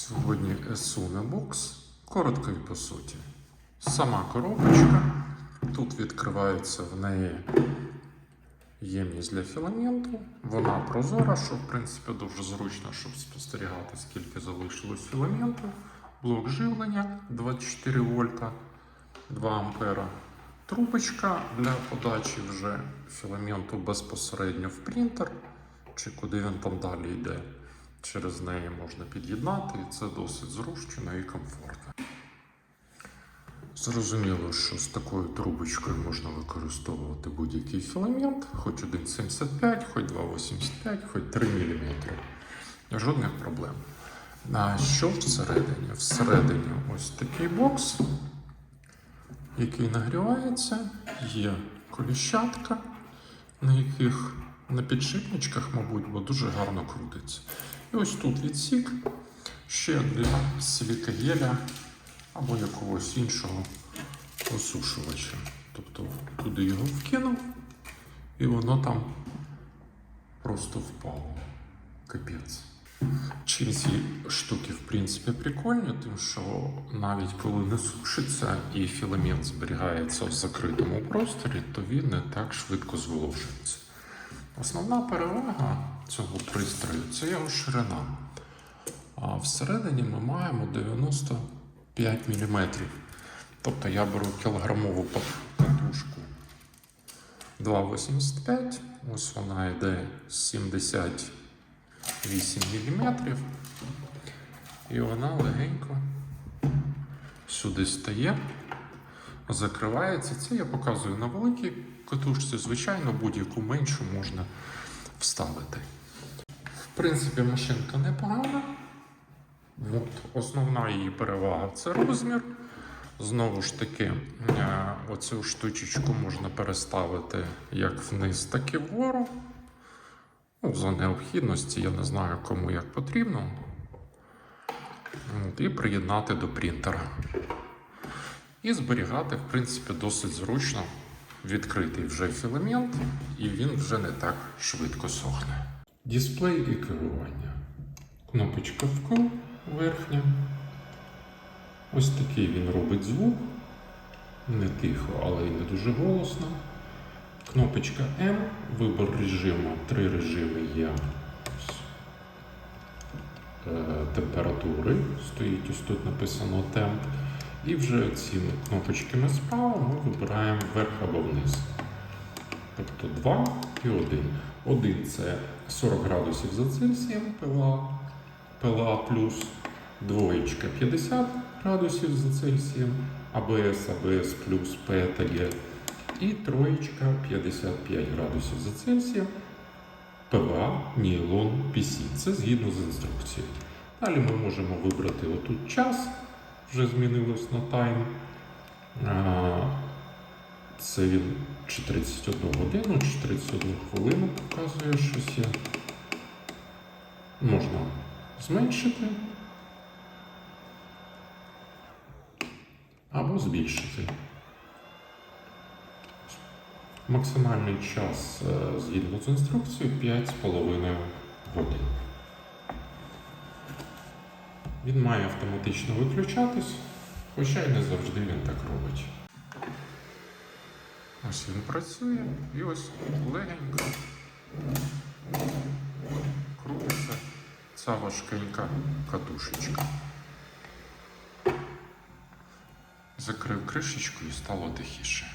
Сьогодні Esune Box. Коротко і по суті. Сама коробочка. Тут відкривається в неї ємність для філаменту. Вона прозора, що в принципі дуже зручно, щоб спостерігати, скільки залишилось філаменту. Блок живлення 24 вольта, 2 ампера. Трубочка для подачі вже філаменту безпосередньо в принтер, чи куди він там далі йде. Через неї можна під'єднати, і це досить зручно і комфортно. Зрозуміло, що з такою трубочкою можна використовувати будь-який філамент, хоч 1,75, хоч 2,85, хоч 3 мм. Жодних проблем. А що всередині? Всередині ось такий бокс, який нагрівається, є коліщатка, на підшипничках, мабуть, бо дуже гарно крутиться. І ось тут відсік ще для силікагеля або якогось іншого осушувача. Тобто туди його вкинув, і воно там просто впало. Капець. Чим ці штуки, в принципі, прикольні, тим, що навіть коли не сушиться і філамент зберігається в закритому просторі, то він не так швидко зволожується. Основна перевага цього пристрою – це його ширина. А всередині ми маємо 95 мм. Тобто я беру кілограмову катушку 2,85, ось вона йде 78 мм, і вона легенько сюди стає, закривається. Це я показую на великій катушці, звичайно, будь-яку меншу можна вставити. В принципі, машинка непогана. Основна її перевага – це розмір. Знову ж таки, оцю штучечку можна переставити як вниз, так і вгору. За необхідності, я не знаю, кому як потрібно. І приєднати до принтера. І зберігати, в принципі, досить зручно. Відкритий вже філамент, і він вже не так швидко сохне. Дисплей і керування. Кнопочка вкл верхня. Ось такий він робить звук. Не тихо, але й не дуже голосно. Кнопочка М, вибір режиму. 3 режими є. Температури. Стоїть ось тут написано темп. І вже цими кнопочками справа ми вибираємо вверх або вниз. Тобто 2 і 1. 1 це 40 градусів за Цельсієм, ПЛА плюс, двоєчка 50 градусів за Цельсієм, АБС плюс, П та Г. І троєчка 55 градусів за Цельсієм, ПВА, нейлон, PC. Це згідно з інструкцією. Далі ми можемо вибрати отут час. Вже змінилось на тайм. Це він чи 31 годину, чи 31 хвилину показує щось. Можна зменшити або збільшити. Максимальний час згідно з інструкцією 5,5 годин. Він має автоматично виключатись, хоча й не завжди він так робить. Ось він працює і ось легенько крутиться ця важкенька катушечка. Закрив кришечку і стало тихіше.